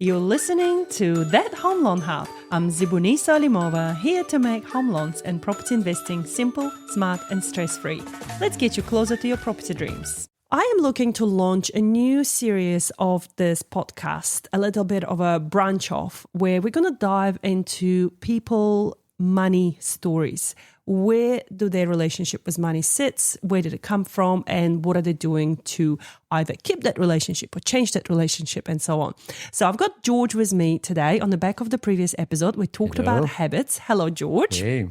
You're listening to That Home Loan Hub. I'm Zibuni Solimova, here to make home loans and property investing simple, smart, and stress-free. Let's get you closer to your property dreams. I am looking to launch a new series of this podcast, a little bit of a branch off, where we're going to dive into people, money stories. Where do their relationship with money sits? Where did it come from? And what are they doing to either keep that relationship or change that relationship and so on? So I've got George with me today. On the back of the previous episode, we talked about habits. Hello, George. Hey.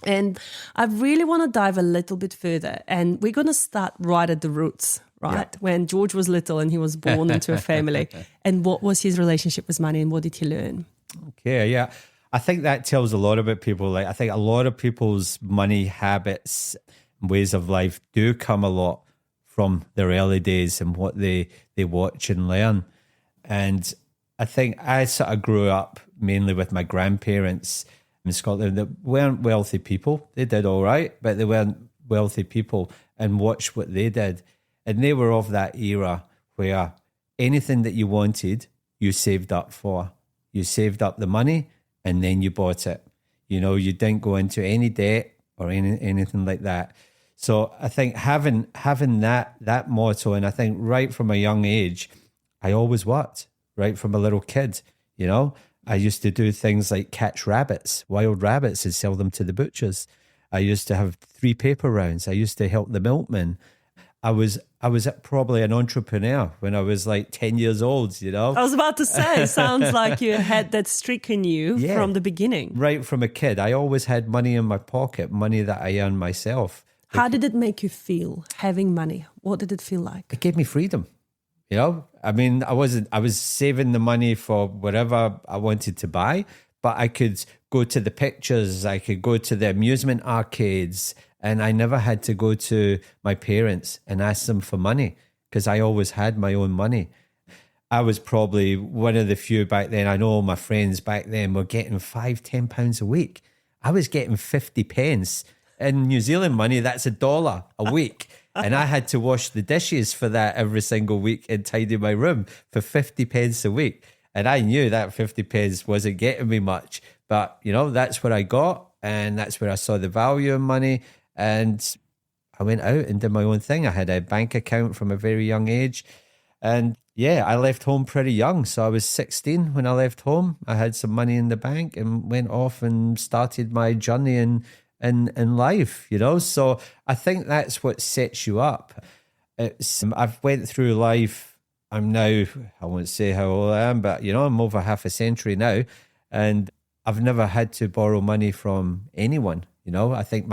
And I really want to dive a little bit further. And we're going to start right at the roots, right? Yeah. When George was little and he was born into a family. And what was his relationship with money and what did he learn? Okay, yeah. I think that tells a lot about people. Like, I think a lot of people's money habits, ways of life do come a lot from their early days and what they watch and learn. And I think I sort of grew up mainly with my grandparents in Scotland that weren't wealthy people. They did all right, but they weren't wealthy people, and watched what they did. And they were of that era where anything that you wanted, you saved up for. You saved up the money and then you bought it. You know, you didn't go into any debt or anything like that. So I think having that motto, and I think right from a young age, I always worked, right from a little kid, you know. I used to do things like catch rabbits, wild rabbits, and sell them to the butchers. I used to have 3 paper rounds. I used to help the milkman. I was probably an entrepreneur when I was like 10 years old, you know. I was about to say, sounds like you had that streak in you from the beginning. Right from a kid. I always had money in my pocket, money that I earned myself. How did it make you feel, having money? What did it feel like? It gave me freedom, you know. I mean, I was saving the money for whatever I wanted to buy, but I could go to the pictures, I could go to the amusement arcades, and I never had to go to my parents and ask them for money because I always had my own money. I was probably one of the few back then. I know all my friends back then were getting £5-10 a week. I was getting 50 pence. In New Zealand money, that's $1 a week. And I had to wash the dishes for that every single week and tidy my room for 50 pence a week. And I knew that 50 pence wasn't getting me much. But, you know, that's what I got. And that's where I saw the value in money. And I went out and did my own thing. I had a bank account from a very young age. And yeah, I left home pretty young. So I was 16 when I left home. I had some money in the bank and went off and started my journey in life, you know. So I think that's what sets you up. I've went through life. I'm now, I won't say how old I am, but you know, I'm over half a century now. And I've never had to borrow money from anyone. You know, I think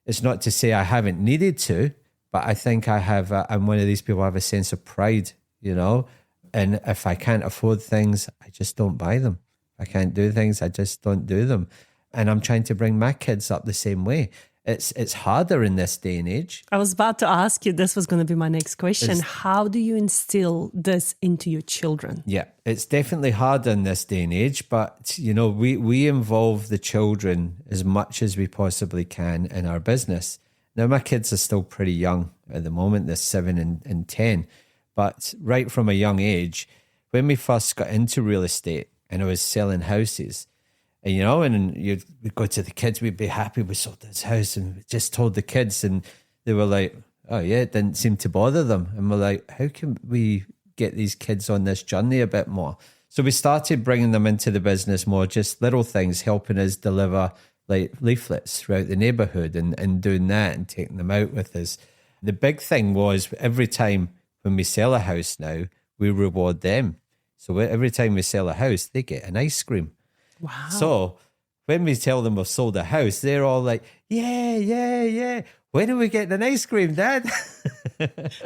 it's not to say I haven't needed to, but I think I'm one of these people who have a sense of pride, you know, and if I can't afford things, I just don't buy them. If I can't do things, I just don't do them. And I'm trying to bring my kids up the same way. It's harder in this day and age. I was about to ask you, this was going to be my next question. How do you instill this into your children? Yeah, it's definitely harder in this day and age, but you know, we involve the children as much as we possibly can in our business. Now, my kids are still pretty young at the moment. They're 7 and 10. But right from a young age, when we first got into real estate and I was selling houses, and, you know, and we'd go to the kids, we'd be happy we sold this house, and we just told the kids, and they were like, oh yeah, it didn't seem to bother them. And we're like, how can we get these kids on this journey a bit more? So we started bringing them into the business more, just little things, helping us deliver like leaflets throughout the neighborhood and doing that and taking them out with us. The big thing was every time when we sell a house now, we reward them. So every time we sell a house, they get an ice cream. Wow. So when we tell them we've sold a house, they're all like, yeah. When are we getting an ice cream, Dad?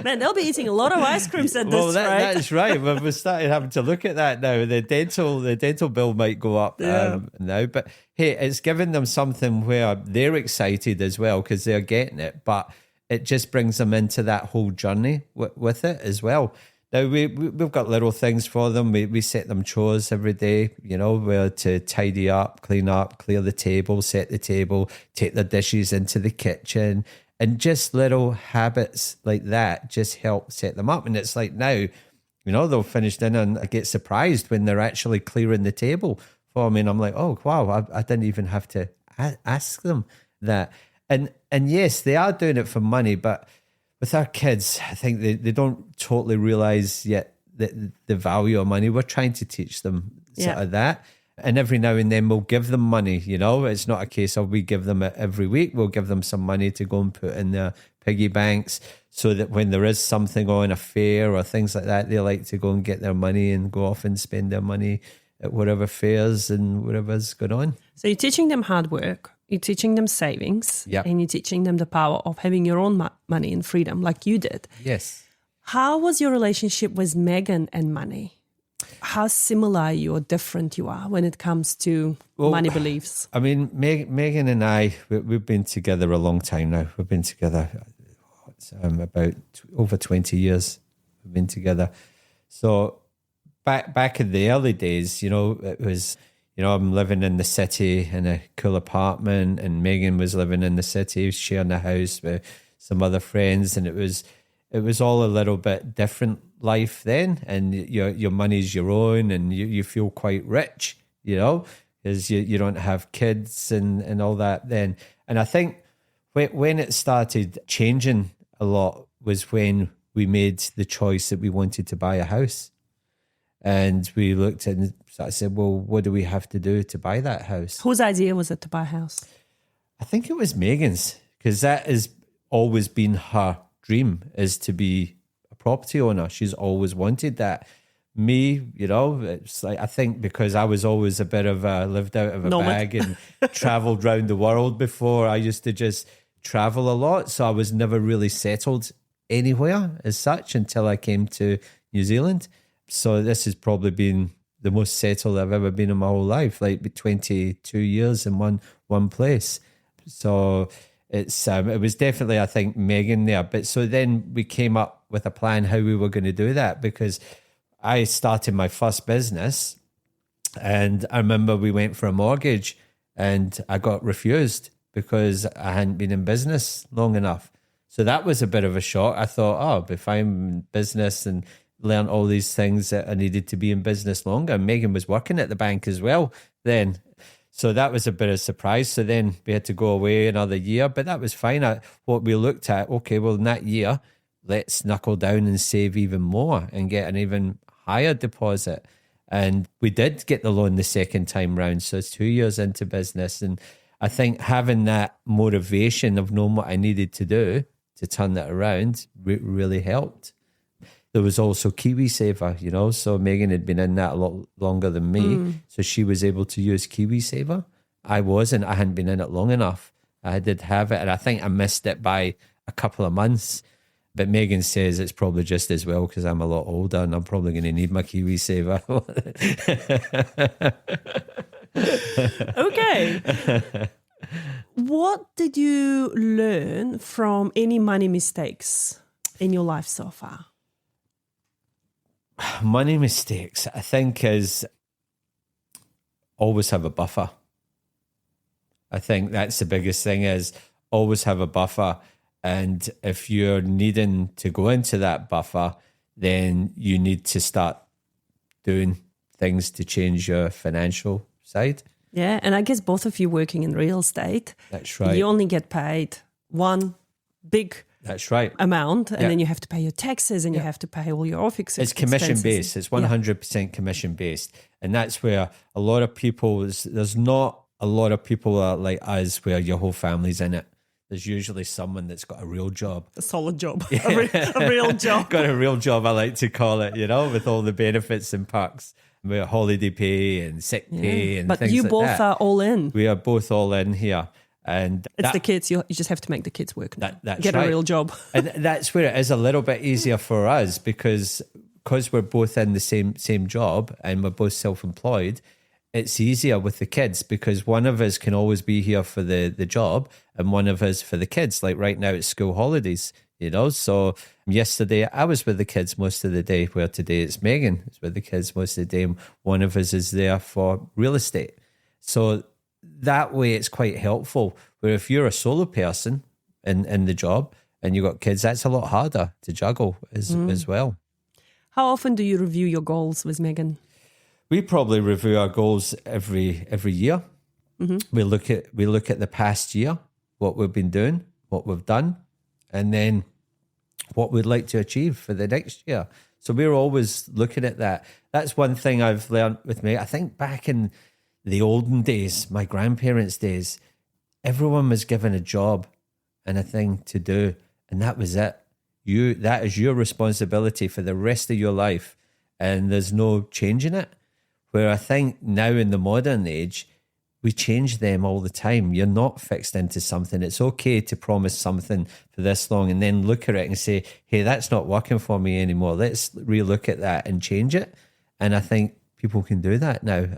Man, they'll be eating a lot of ice creams at this rate. That's right. We've started having to look at that now. The dental bill might go up now. But hey, it's given them something where they're excited as well because they're getting it. But it just brings them into that whole journey with it as well. Now, we've got little things for them. We set them chores every day, you know, where to tidy up, clean up, clear the table, set the table, take the dishes into the kitchen. And just little habits like that just help set them up. And it's like now They'll finish dinner and I get surprised when they're actually clearing the table for me. And I'm like, oh, wow, I didn't even have to ask them that. And yes, they are doing it for money, but with our kids, I think they don't totally realize yet the value of money. We're trying to teach them sort of that. And every now and then we'll give them money, It's not a case of we give them it every week. We'll give them some money to go and put in their piggy banks so that when there is something on, a fair or things like that, they like to go and get their money and go off and spend their money at whatever fairs and whatever's going on. So you're teaching them hard work. You're teaching them savings, Yep. and you're teaching them the power of having your own money and freedom like you did. Yes. How was your relationship with Megan and money? How similar you or different you are when it comes to money beliefs? I mean, Megan and I, we've been together a long time now. We've been together about over 20 years. We've been together. So back in the early days, it was... I'm living in the city in a cool apartment, and Megan was living in the city, sharing a house with some other friends, and it was all a little bit different life then. And your money's your own, and you feel quite rich, because you don't have kids and all that then. And I think when it started changing a lot was when we made the choice that we wanted to buy a house. And we looked at and I said, well, what do we have to do to buy that house? Whose idea was it to buy a house? I think it was Megan's, because that has always been her dream, is to be a property owner. She's always wanted that. Me, it's like, I think because I was always a bit of lived out of a bag and traveled around the world before. I used to just travel a lot. So I was never really settled anywhere as such until I came to New Zealand. So this has probably been the most settled I've ever been in my whole life, like 22 years in one place. So it was definitely, I think, Megan there. But so then we came up with a plan how we were going to do that, because I started my first business and I remember we went for a mortgage and I got refused because I hadn't been in business long enough. So that was a bit of a shock. I thought, oh, if I'm in business and learn all these things, that I needed to be in business longer. And Megan was working at the bank as well then. So that was a bit of a surprise. So then we had to go away another year, but that was fine. What we looked at, okay, well, in that year, let's knuckle down and save even more and get an even higher deposit. And we did get the loan the second time round. So it's 2 years into business. And I think having that motivation of knowing what I needed to do to turn that around really helped. There was also KiwiSaver, so Megan had been in that a lot longer than me. So she was able to use KiwiSaver. I wasn't. I hadn't been in it long enough. I did have it, and I think I missed it by a couple of months. But Megan says it's probably just as well because I'm a lot older and I'm probably going to need my KiwiSaver. Okay. What did you learn from any money mistakes in your life so far? Money mistakes, I think, is always have a buffer. I think that's the biggest thing, is always have a buffer. And if you're needing to go into that buffer, then you need to start doing things to change your financial side. Yeah, and I guess both of you working in real estate. That's right. You only get paid one big That's right. amount, and then you have to pay your taxes and you have to pay all your office It's commission based. It's 100% commission based. And that's where a lot of people, there's not a lot of people like us where your whole family's in it. There's usually someone that's got a real job. A solid job. A real job. Got a real job, I like to call it, with all the benefits and perks. With holiday pay and sick pay and but things you like both that. are all in. We are both all in here. And it's the kids. You just have to make the kids work now. That's Get right. a real job. And that's where it is a little bit easier for us because we're both in the same job and we're both self-employed. It's easier with the kids because one of us can always be here for the job and one of us for the kids. Like right now it's school holidays, So yesterday I was with the kids most of the day, where today it's Megan is with the kids most of the day. And one of us is there for real estate. So that way it's quite helpful. Where if you're a solo person in the job and you've got kids, that's a lot harder to juggle as well. How often do you review your goals with Megan? We probably review our goals every year. We look at the past year, what we've been doing, what we've done, and then what we'd like to achieve for the next year. So we're always looking at that. That's one thing I've learned with me. I think back in the olden days, my grandparents' days, everyone was given a job and a thing to do, and that was it. That is your responsibility for the rest of your life, and there's no changing it. Where I think now in the modern age, we change them all the time. You're not fixed into something. It's okay to promise something for this long and then look at it and say, hey, that's not working for me anymore. Let's relook at that and change it. And I think people can do that now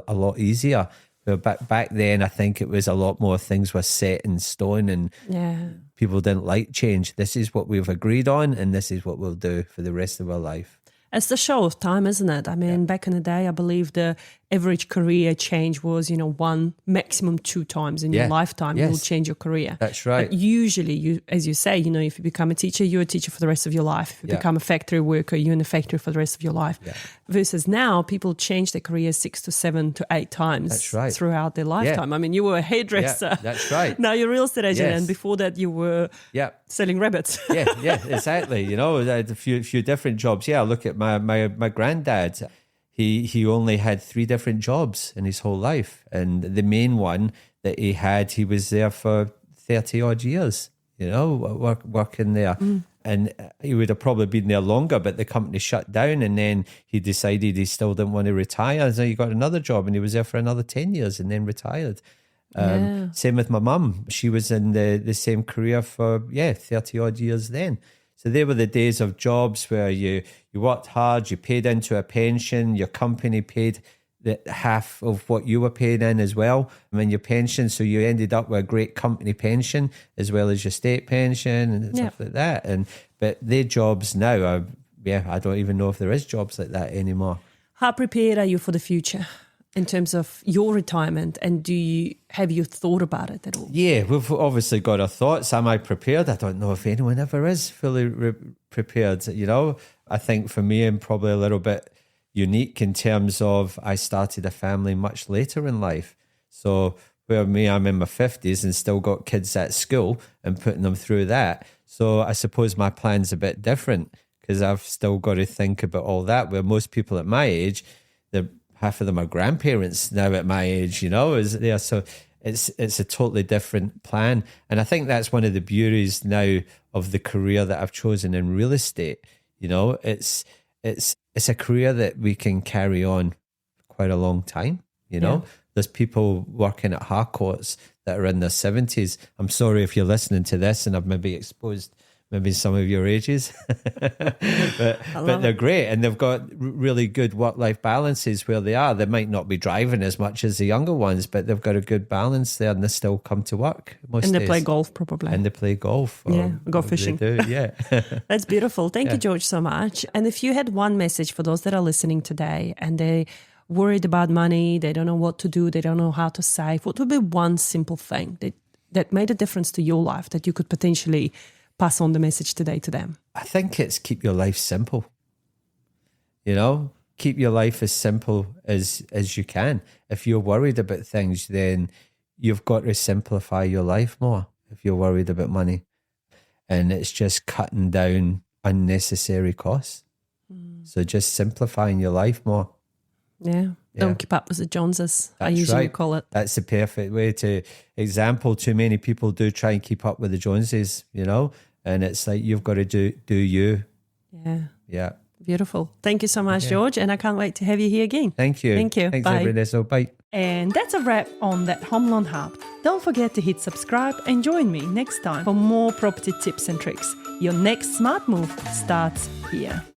a lot easier. Where back then, I think it was a lot more things were set in stone and people didn't like change. This is what we've agreed on and this is what we'll do for the rest of our life. It's the show of time, isn't it? I mean, back in the day, I believe the average career change was, one, maximum 2 times in your lifetime, you will change your career. That's right. But usually, as you say, if you become a teacher, you're a teacher for the rest of your life. If you become a factory worker, you're in a factory for the rest of your life. Yeah. Versus now, people change their career 6 to 7 to 8 times throughout their lifetime. I mean, you were a hairdresser. Yeah, that's right. Now you're a real estate agent, and before that, you were selling rabbits. yeah, exactly. A few different jobs. Yeah, look at my granddad. He only had 3 different jobs in his whole life. And the main one that he was there for 30 odd years, working there. And he would have probably been there longer, but the company shut down and then he decided he still didn't want to retire. So he got another job and he was there for another 10 years and then retired. Same with my mum. She was in the same career for, 30 odd years then. So they were the days of jobs where you worked hard, you paid into a pension, your company paid the half of what you were paid in as well. Your pension, so you ended up with a great company pension as well as your state pension and stuff like that. But their jobs now are, I don't even know if there is jobs like that anymore. How prepared are you for the future in terms of your retirement, and have you thought about it at all? Yeah, we've obviously got our thoughts. Am I prepared? I don't know if anyone ever is fully prepared. I think for me, I'm probably a little bit unique in terms of I started a family much later in life. So where I'm in my 50s and still got kids at school and putting them through that. So I suppose my plan's a bit different because I've still got to think about all that, where most people at my age, half of them are grandparents now at my age, is there. So it's a totally different plan. And I think that's one of the beauties now of the career that I've chosen in real estate. It's a career that we can carry on quite a long time, There's people working at Harcourts that are in their 70s. I'm sorry if you're listening to this and I've maybe exposed some of your ages, but they're great and they've got really good work-life balances where they are. They might not be driving as much as the younger ones, but they've got a good balance there and they still come to work most days. And they play golf probably. And they play golf. Go fishing. They do, That's beautiful. Thank you, George, so much. And if you had one message for those that are listening today and they worried about money, they don't know what to do, they don't know how to save, what would be one simple thing that made a difference to your life that you could potentially pass on the message today to them? I think it's keep your life simple. Keep your life as simple as you can. If you're worried about things, then you've got to simplify your life more if you're worried about money. And it's just cutting down unnecessary costs. So just simplifying your life more. Yeah. Don't keep up with the Joneses, I usually call it. That's the perfect way to example. Too many people do try and keep up with the Joneses, and it's like you've got to do you. Yeah. Beautiful. Thank you so much, George, and I can't wait to have you here again. Thank you. Thank you. Thanks, Bye. Vanessa. Bye. And that's a wrap on That Home Loan Hub. Don't forget to hit subscribe and join me next time for more property tips and tricks. Your next smart move starts here.